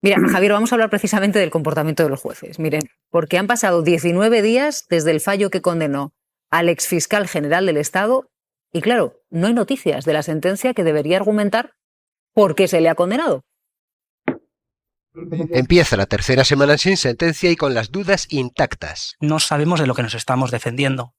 Mira, Javier, vamos a hablar precisamente del comportamiento de los jueces. Miren, porque han pasado 19 días desde el fallo que condenó al exfiscal general del Estado y, claro, no hay noticias de la sentencia que debería argumentar por qué se le ha condenado. Empieza la tercera semana sin sentencia y con las dudas intactas. No sabemos de lo que nos estamos defendiendo.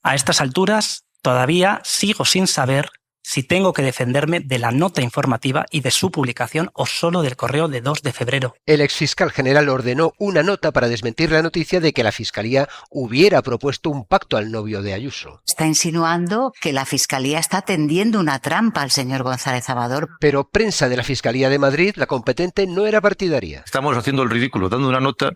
A estas alturas, todavía sigo sin saber si tengo que defenderme de la nota informativa y de su publicación o solo del correo de 2 de febrero. El exfiscal general ordenó una nota para desmentir la noticia de que la Fiscalía hubiera propuesto un pacto al novio de Ayuso. Está insinuando que la Fiscalía está tendiendo una trampa al señor González Amador. Pero prensa de la Fiscalía de Madrid, la competente, no era partidaria. Estamos haciendo el ridículo, dando una nota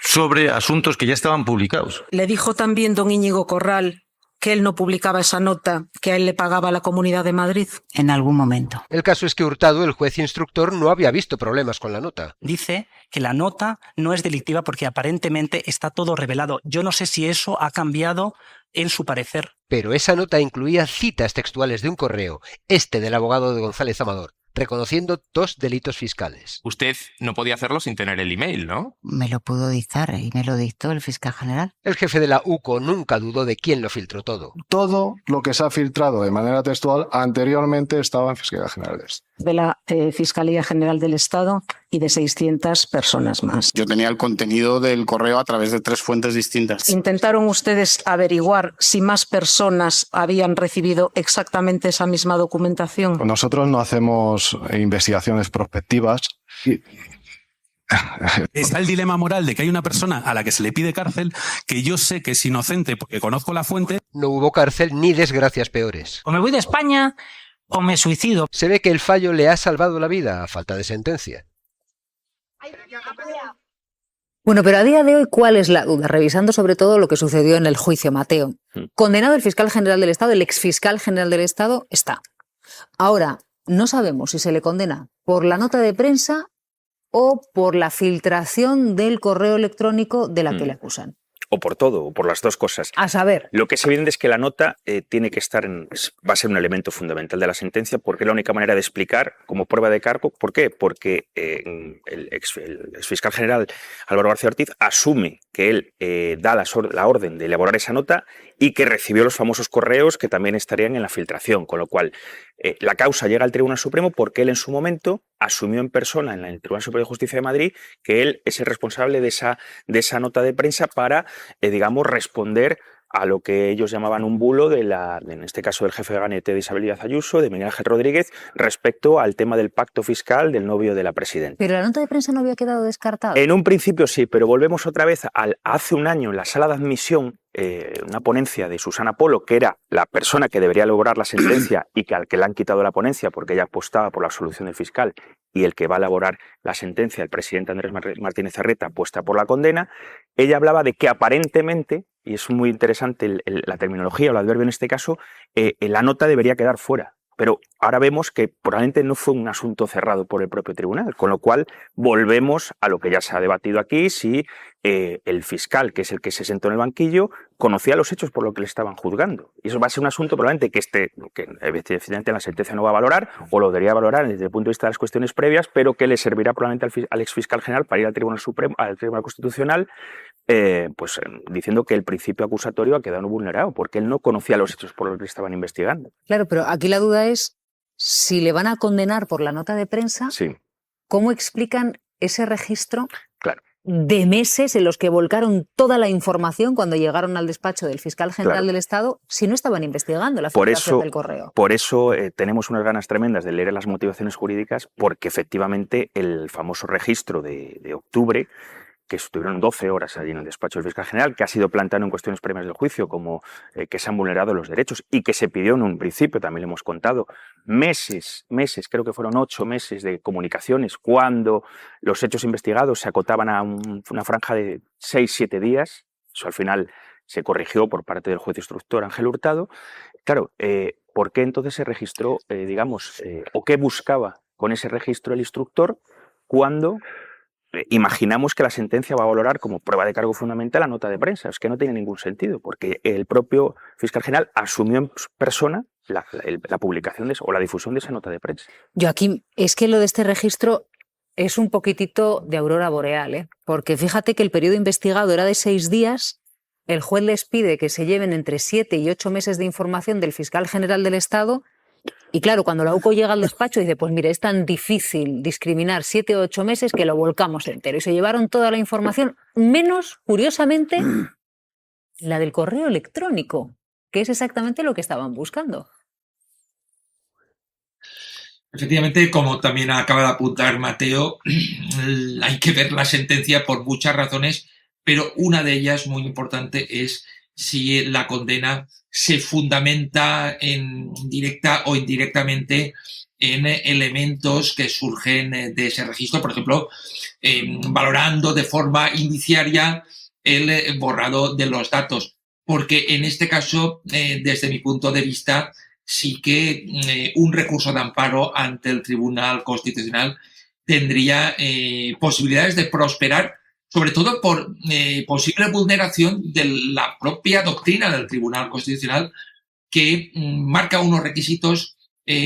sobre asuntos que ya estaban publicados. Le dijo también don Íñigo Corral que él no publicaba esa nota, que a él le pagaba la Comunidad de Madrid. En algún momento. El caso es que Hurtado, el juez instructor, no había visto problemas con la nota. Dice que la nota no es delictiva porque aparentemente está todo revelado. Yo no sé si eso ha cambiado en su parecer. Pero esa nota incluía citas textuales de un correo, del abogado de González Amador, reconociendo 2 delitos fiscales. Usted no podía hacerlo sin tener el email, ¿no? Me lo pudo dictar y me lo dictó el fiscal general. El jefe de la UCO nunca dudó de quién lo filtró todo. Todo lo que se ha filtrado de manera textual anteriormente estaba en Fiscalía General del Estado. De la Fiscalía General del Estado y de 600 personas más. Yo tenía el contenido del correo a través de 3 fuentes distintas. ¿Intentaron ustedes averiguar si más personas habían recibido exactamente esa misma documentación? Nosotros no hacemos investigaciones prospectivas. Está el dilema moral de que hay una persona a la que se le pide cárcel que yo sé que es inocente porque conozco la fuente. No hubo cárcel ni desgracias peores. O me voy de España o me suicido. Se ve que el fallo le ha salvado la vida a falta de sentencia. Bueno, pero a día de hoy, ¿cuál es la duda? Revisando sobre todo lo que sucedió en el juicio Mateo. Condenado el fiscal general del Estado, el exfiscal general del Estado, está. Ahora, no sabemos si se le condena por la nota de prensa o por la filtración del correo electrónico de la que le acusan. O por todo, o por las dos cosas. A saber. Lo que es evidente es que la nota tiene que estar va a ser un elemento fundamental de la sentencia porque es la única manera de explicar como prueba de cargo. ¿Por qué? Porque el exfiscal general Álvaro García Ortiz asume que él da la orden de elaborar esa nota y que recibió los famosos correos que también estarían en la filtración, con lo cual la causa llega al Tribunal Supremo porque él en su momento asumió en persona en el Tribunal Superior de Justicia de Madrid que él es el responsable de esa nota de prensa para, digamos, responder a lo que ellos llamaban un bulo en este caso del jefe de gabinete de Isabel Díaz Ayuso, de Miguel Ángel Rodríguez, respecto al tema del pacto fiscal del novio de la presidenta. Pero la nota de prensa no había quedado descartada. En un principio sí, pero volvemos otra vez hace un año en la sala de admisión, una ponencia de Susana Polo, que era la persona que debería elaborar la sentencia y que al que le han quitado la ponencia porque ella apostaba por la absolución del fiscal, y el que va a elaborar la sentencia, el presidente Andrés Martínez Arreta, apuesta por la condena. Ella hablaba de que aparentemente, y es muy interesante la terminología o el adverbio en este caso, la nota debería quedar fuera. Pero ahora vemos que probablemente no fue un asunto cerrado por el propio tribunal, con lo cual volvemos a lo que ya se ha debatido aquí, si el fiscal, que es el que se sentó en el banquillo, conocía los hechos por lo que le estaban juzgando. Y eso va a ser un asunto probablemente que evidentemente la sentencia no va a valorar, o lo debería valorar desde el punto de vista de las cuestiones previas, pero que le servirá probablemente al exfiscal general para ir al Tribunal Supremo, al Tribunal Constitucional, diciendo que el principio acusatorio ha quedado vulnerado, porque él no conocía los hechos por los que le estaban investigando. Claro, pero aquí la duda es si le van a condenar por la nota de prensa, sí. ¿Cómo explican ese registro? Claro. De meses en los que volcaron toda la información cuando llegaron al despacho del fiscal general del Estado si no estaban investigando la filtración del correo? Por eso tenemos unas ganas tremendas de leer las motivaciones jurídicas, porque efectivamente el famoso registro de octubre, que estuvieron 12 horas allí en el despacho del fiscal general, que ha sido planteado en cuestiones previas del juicio como que se han vulnerado los derechos y que se pidió en un principio, también lo hemos contado, meses, creo que fueron 8 meses de comunicaciones cuando los hechos investigados se acotaban a una franja de 6-7 días. Eso al final se corrigió por parte del juez instructor Ángel Hurtado. Claro, ¿por qué entonces se registró, o qué buscaba con ese registro el instructor cuando imaginamos que la sentencia va a valorar como prueba de cargo fundamental la nota de prensa? Es que no tiene ningún sentido, porque el propio fiscal general asumió en persona la publicación o la difusión de esa nota de prensa. Joaquín, es que lo de este registro Es un poquitito de aurora boreal, ¿eh? Porque fíjate que el periodo investigado era de 6 días, el juez les pide que se lleven entre 7 y 8 meses de información del fiscal general del Estado y claro, cuando la UCO llega al despacho dice, pues mire, es tan difícil discriminar 7 o 8 meses que lo volcamos entero y se llevaron toda la información, menos, curiosamente, la del correo electrónico, que es exactamente lo que estaban buscando. Efectivamente, como también acaba de apuntar Mateo, hay que ver la sentencia por muchas razones, pero una de ellas muy importante es si la condena se fundamenta en directa o indirectamente en elementos que surgen de ese registro, por ejemplo, valorando de forma indiciaria el borrado de los datos, porque en este caso, desde mi punto de vista, sí que un recurso de amparo ante el Tribunal Constitucional tendría posibilidades de prosperar, sobre todo por posible vulneración de la propia doctrina del Tribunal Constitucional, que marca unos requisitos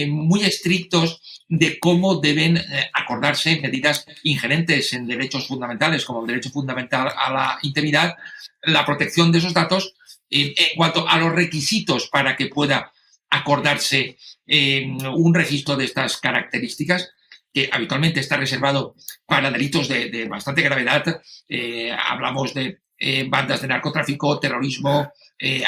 muy estrictos de cómo deben acordarse medidas ingerentes en derechos fundamentales, como el derecho fundamental a la intimidad, la protección de esos datos, en cuanto a los requisitos para que pueda acordarse un registro de estas características, que habitualmente está reservado para delitos de bastante gravedad. Hablamos de bandas de narcotráfico, terrorismo,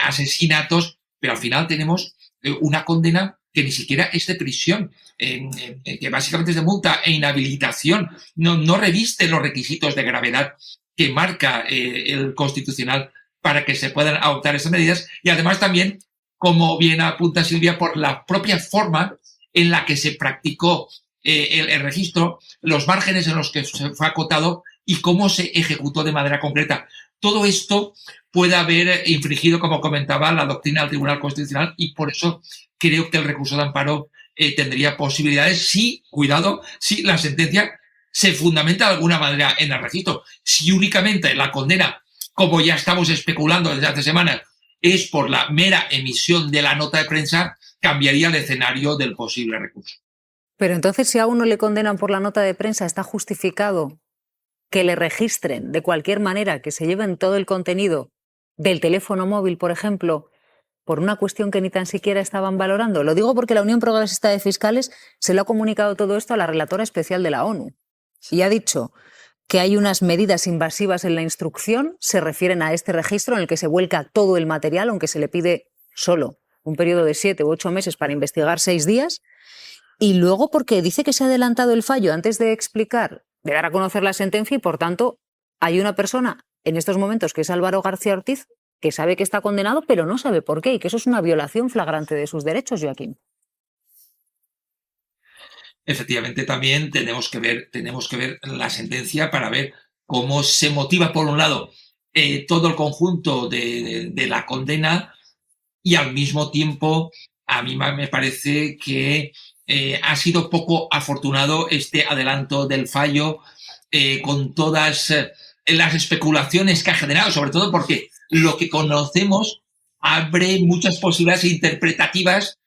asesinatos, pero al final tenemos una condena que ni siquiera es de prisión, que básicamente es de multa e inhabilitación. No reviste los requisitos de gravedad que marca el Constitucional para que se puedan adoptar esas medidas, y además también, como bien apunta Silvia, por la propia forma en la que se practicó el registro, los márgenes en los que se fue acotado y cómo se ejecutó de manera concreta. Todo esto puede haber infringido, como comentaba, la doctrina del Tribunal Constitucional, y por eso creo que el recurso de amparo tendría posibilidades si, cuidado, si la sentencia se fundamenta de alguna manera en el registro. Si únicamente la condena, como ya estamos especulando desde hace semanas, es por la mera emisión de la nota de prensa, cambiaría el escenario del posible recurso. Pero entonces, si a uno le condenan por la nota de prensa, ¿está justificado que le registren de cualquier manera, que se lleven todo el contenido del teléfono móvil, por ejemplo, por una cuestión que ni tan siquiera estaban valorando? Lo digo porque la Unión Progresista de Fiscales se lo ha comunicado todo esto a la relatora especial de la ONU y ha dicho que hay unas medidas invasivas en la instrucción, se refieren a este registro en el que se vuelca todo el material, aunque se le pide solo un periodo de 7 u 8 meses para investigar 6 días, y luego porque dice que se ha adelantado el fallo antes de explicar, de dar a conocer la sentencia, y por tanto hay una persona en estos momentos que es Álvaro García Ortiz, que sabe que está condenado, pero no sabe por qué, y que eso es una violación flagrante de sus derechos, Joaquín. Efectivamente, también tenemos que ver la sentencia para ver cómo se motiva, por un lado, todo el conjunto de la condena, y al mismo tiempo a mí me parece que ha sido poco afortunado este adelanto del fallo, con todas las especulaciones que ha generado, sobre todo porque lo que conocemos abre muchas posibilidades interpretativas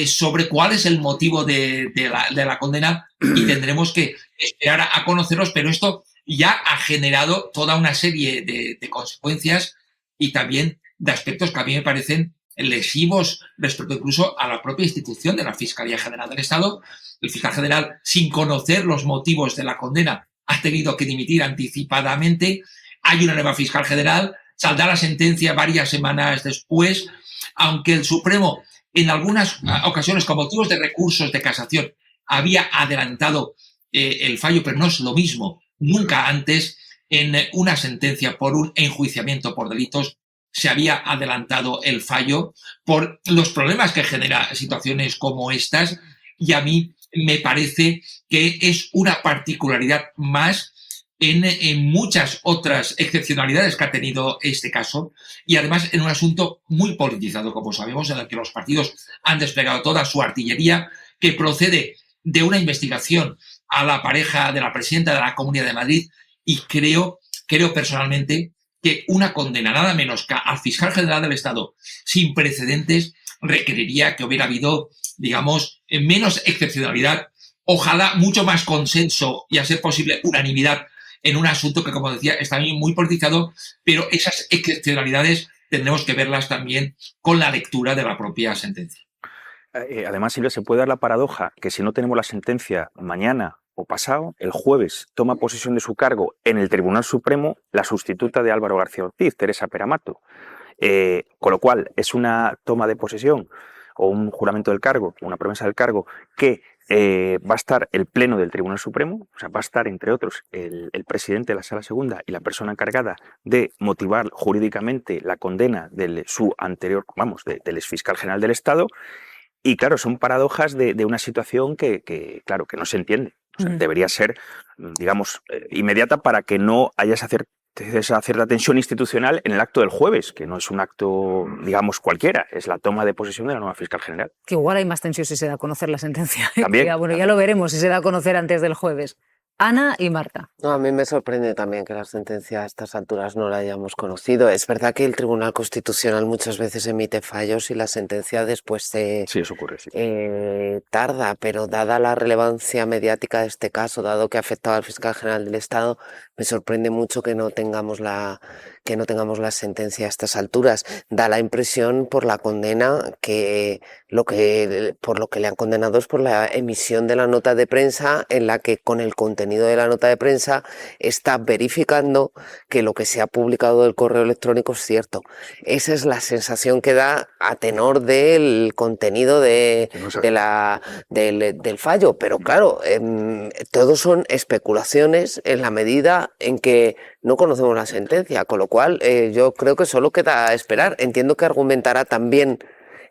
sobre cuál es el motivo de la condena, y tendremos que esperar a conocerlos, pero esto ya ha generado toda una serie de consecuencias y también de aspectos que a mí me parecen lesivos respecto incluso a la propia institución de la Fiscalía General del Estado. El fiscal general, sin conocer los motivos de la condena, ha tenido que dimitir anticipadamente. Hay una nueva fiscal general, saldrá la sentencia varias semanas después, aunque el Supremo en algunas ocasiones, con motivos de recursos de casación, había adelantado el fallo, pero no es lo mismo. Nunca antes, en una sentencia por un enjuiciamiento por delitos, se había adelantado el fallo por los problemas que genera situaciones como estas, y a mí me parece que es una particularidad más en muchas otras excepcionalidades que ha tenido este caso, y además en un asunto muy politizado, como sabemos, en el que los partidos han desplegado toda su artillería, que procede de una investigación a la pareja de la presidenta de la Comunidad de Madrid, y creo personalmente que una condena nada menos que al fiscal general del Estado sin precedentes requeriría que hubiera habido, digamos, menos excepcionalidad ojalá mucho más consenso y a ser posible unanimidad en un asunto que, como decía, está muy politizado, pero esas excepcionalidades tendremos que verlas también con la lectura de la propia sentencia. Además, Silvia, se puede dar la paradoja que si no tenemos la sentencia mañana o pasado, el jueves toma posesión de su cargo en el Tribunal Supremo la sustituta de Álvaro García Ortiz, Teresa Peramato. Con lo cual, es una toma de posesión o un juramento del cargo, una promesa del cargo, que va a estar el Pleno del Tribunal Supremo, o sea, va a estar, entre otros, el presidente de la Sala Segunda y la persona encargada de motivar jurídicamente la condena de su anterior, del exfiscal general del Estado. Y claro, son paradojas de una situación que no se entiende. O sea, debería ser, digamos, inmediata para que no haya esa cierta tensión institucional en el acto del jueves, que no es un acto, digamos, cualquiera, es la toma de posesión de la nueva fiscal general. Que igual hay más tensión si se da a conocer la sentencia. También. Ya lo veremos si se da a conocer antes del jueves. Ana y Marta. No, a mí me sorprende también que la sentencia a estas alturas no la hayamos conocido. Es verdad que el Tribunal Constitucional muchas veces emite fallos y la sentencia después Sí, eso ocurre, sí. tarda, pero dada la relevancia mediática de este caso, dado que afectaba al fiscal general del Estado, me sorprende mucho que no tengamos la sentencia a estas alturas. Da la impresión por la condena que por lo que le han condenado es por la emisión de la nota de prensa, en la que con el contenido de la nota de prensa está verificando que lo que se ha publicado del correo electrónico es cierto. Esa es la sensación que da a tenor del contenido del fallo, pero claro, todos son especulaciones en la medida en que no conocemos la sentencia, con lo cual yo creo que solo queda esperar. Entiendo que argumentará también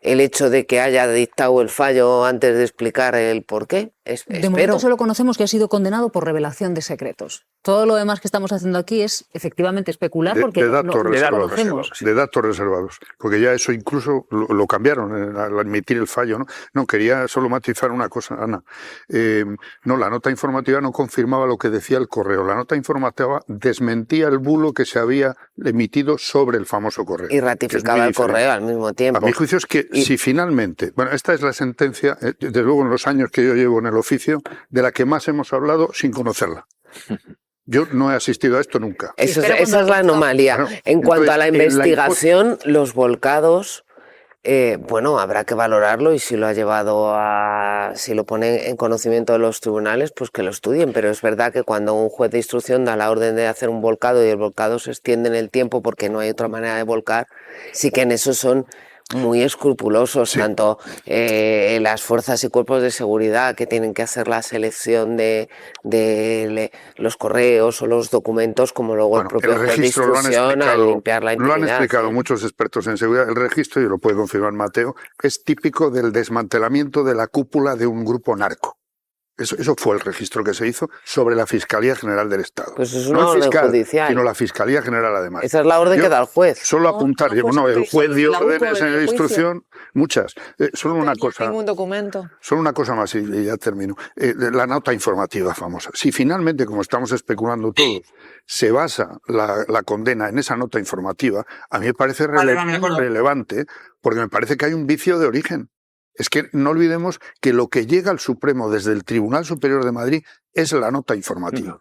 el hecho de que haya dictado el fallo antes de explicar el porqué. De momento solo conocemos que ha sido condenado por revelación de secretos. Todo lo demás que estamos haciendo aquí es efectivamente especular porque de datos conocemos. De datos reservados, porque ya eso incluso lo cambiaron al admitir el fallo, ¿no? No, quería solo matizar una cosa, Ana. No, la nota informativa no confirmaba lo que decía el correo. La nota informativa desmentía el bulo que se había emitido sobre el famoso correo. Y ratificaba el correo al mismo tiempo. A mi juicio es que si finalmente, bueno, esta es la sentencia, desde luego en los años que yo llevo en el oficio, de la que más hemos hablado sin conocerla. Yo no he asistido a esto nunca. Esa es la anomalía. Bueno, en cuanto a la investigación, los volcados, habrá que valorarlo y si lo ha llevado si lo pone en conocimiento de los tribunales, pues que lo estudien. Pero es verdad que cuando un juez de instrucción da la orden de hacer un volcado y el volcado se extiende en el tiempo porque no hay otra manera de volcar, sí que en eso son muy escrupulosos, sí. Tanto las fuerzas y cuerpos de seguridad que tienen que hacer la selección de los correos o los documentos, como luego el propio juez de instrucción al limpiar la intimidad. Lo han explicado muchos expertos en seguridad. El registro, y lo puede confirmar Mateo, es típico del desmantelamiento de la cúpula de un grupo narco. Eso fue el registro que se hizo sobre la Fiscalía General del Estado. Pues es una orden judicial. Sino la Fiscalía General, además. Esa es la orden que da el juez. Solo apuntar, el juez dio órdenes en la instrucción, muchas. Solo una cosa. Ningún documento. Solo una cosa más y ya termino. La nota informativa famosa. Si finalmente, como estamos especulando todos, se basa la condena en esa nota informativa, a mí me parece relevante, porque me parece que hay un vicio de origen. Es que no olvidemos que lo que llega al Supremo desde el Tribunal Superior de Madrid es la nota informativa.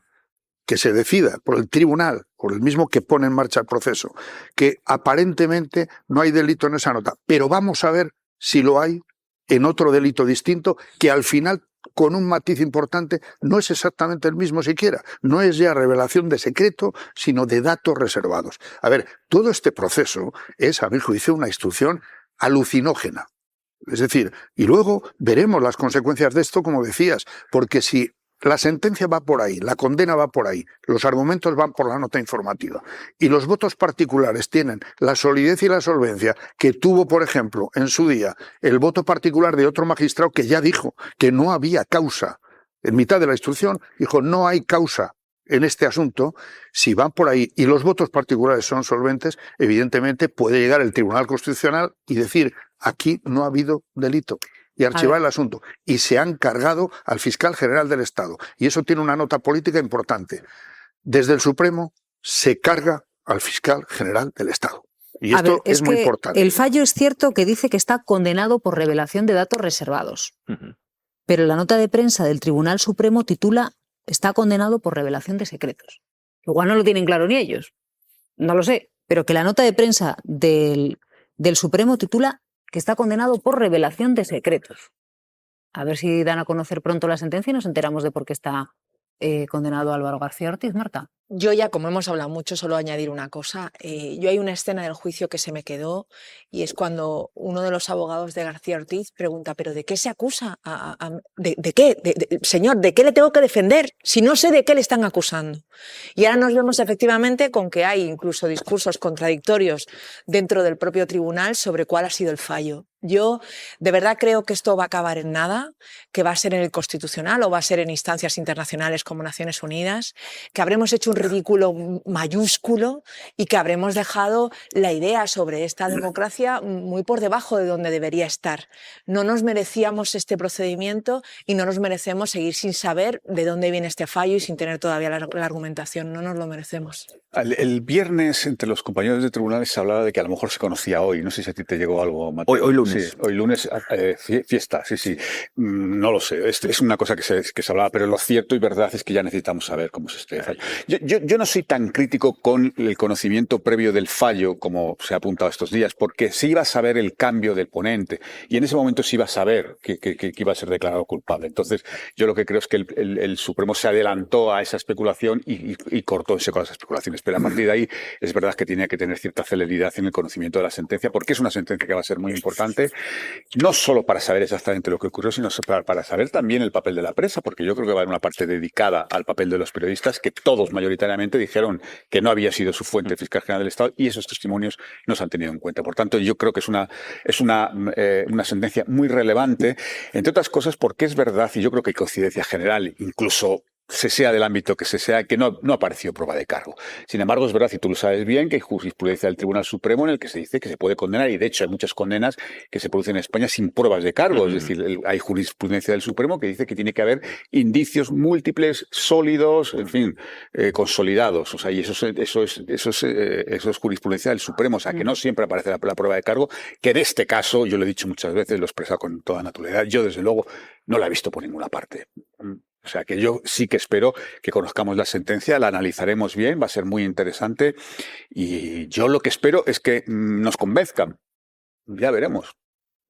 Que se decida por el tribunal, por el mismo que pone en marcha el proceso, que aparentemente no hay delito en esa nota, pero vamos a ver si lo hay en otro delito distinto, que al final, con un matiz importante, no es exactamente el mismo siquiera. No es ya revelación de secreto, sino de datos reservados. A ver, todo este proceso es, a mi juicio, una instrucción alucinógena. Es decir, y luego veremos las consecuencias de esto, como decías, porque si la sentencia va por ahí, la condena va por ahí, los argumentos van por la nota informativa y los votos particulares tienen la solidez y la solvencia que tuvo, por ejemplo, en su día el voto particular de otro magistrado que ya dijo que no había causa, en mitad de la instrucción dijo no hay causa en este asunto, si van por ahí y los votos particulares son solventes, evidentemente puede llegar el Tribunal Constitucional y decir aquí no ha habido delito y archivar el asunto. Y se han cargado al fiscal general del Estado. Y eso tiene una nota política importante. Desde el Supremo se carga al fiscal general del Estado. Y esto es muy importante. El fallo es cierto que dice que está condenado por revelación de datos reservados. pero la nota de prensa del Tribunal Supremo titula "Está condenado por revelación de secretos". Igual no lo tienen claro ni ellos, no lo sé, pero que la nota de prensa del Supremo titula que está condenado por revelación de secretos. A ver si dan a conocer pronto la sentencia y nos enteramos de por qué está condenado Álvaro García Ortiz, Marta. Yo ya, como hemos hablado mucho, solo añadir una cosa. Yo hay una escena del juicio que se me quedó y es cuando uno de los abogados de García Ortiz pregunta, ¿pero de qué se acusa? ¿De qué? Señor, ¿de qué le tengo que defender? Si no sé de qué le están acusando. Y ahora nos vemos efectivamente con que hay incluso discursos contradictorios dentro del propio tribunal sobre cuál ha sido el fallo. Yo de verdad creo que esto va a acabar en nada, que va a ser en el Constitucional o va a ser en instancias internacionales como Naciones Unidas, que habremos hecho un ridículo mayúsculo y que habremos dejado la idea sobre esta democracia muy por debajo de donde debería estar. No nos merecíamos este procedimiento y no nos merecemos seguir sin saber de dónde viene este fallo y sin tener todavía la argumentación. No nos lo merecemos. El viernes entre los compañeros de tribunales se hablaba de que a lo mejor se conocía hoy. No sé si a ti te llegó algo, Mateo. Hoy lunes. Sí, hoy lunes, fiesta, sí. No lo sé, es una cosa que se hablaba, pero lo cierto y verdad es que ya necesitamos saber cómo se este fallo. Yo no soy tan crítico con el conocimiento previo del fallo como se ha apuntado estos días, porque se iba a saber el cambio del ponente y en ese momento se iba a saber que iba a ser declarado culpable. Entonces, yo lo que creo es que el Supremo se adelantó a esa especulación y cortó ese con las especulaciones. Pero a partir de ahí es verdad que tenía que tener cierta celeridad en el conocimiento de la sentencia, porque es una sentencia que va a ser muy importante, no solo para saber exactamente lo que ocurrió, sino para saber también el papel de la prensa, porque yo creo que va a haber una parte dedicada al papel de los periodistas, que todos mayoritariamente dijeron que no había sido su fuente el fiscal general del Estado, y esos testimonios no se han tenido en cuenta. Por tanto, yo creo que es una sentencia muy relevante, entre otras cosas porque es verdad, y yo creo que hay coincidencia general, incluso se sea del ámbito que se sea, que no apareció prueba de cargo. Sin embargo, es verdad, y tú lo sabes bien, que hay jurisprudencia del Tribunal Supremo en el que se dice que se puede condenar, y de hecho hay muchas condenas que se producen en España sin pruebas de cargo. Es decir, hay jurisprudencia del Supremo que dice que tiene que haber indicios múltiples, sólidos, en fin, consolidados. O sea, y eso es jurisprudencia del Supremo. O sea, que no siempre aparece la prueba de cargo, que en este caso, yo lo he dicho muchas veces, lo he expresado con toda naturalidad, yo desde luego no la he visto por ninguna parte. O sea, que yo sí que espero que conozcamos la sentencia, la analizaremos bien, va a ser muy interesante y yo lo que espero es que nos convenzcan. Ya veremos.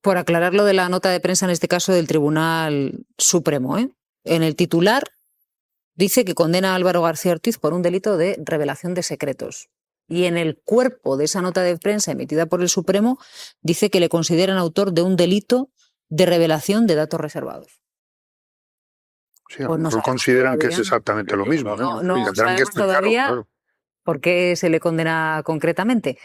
Por aclarar lo de la nota de prensa, en este caso del Tribunal Supremo, en el titular dice que condena a Álvaro García Ortiz por un delito de revelación de secretos. Y en el cuerpo de esa nota de prensa emitida por el Supremo dice que le consideran autor de un delito de revelación de datos reservados. Sí, a lo mejor consideran que es exactamente lo mismo. No tendrán que sabemos todavía claro. por qué se le condena concretamente.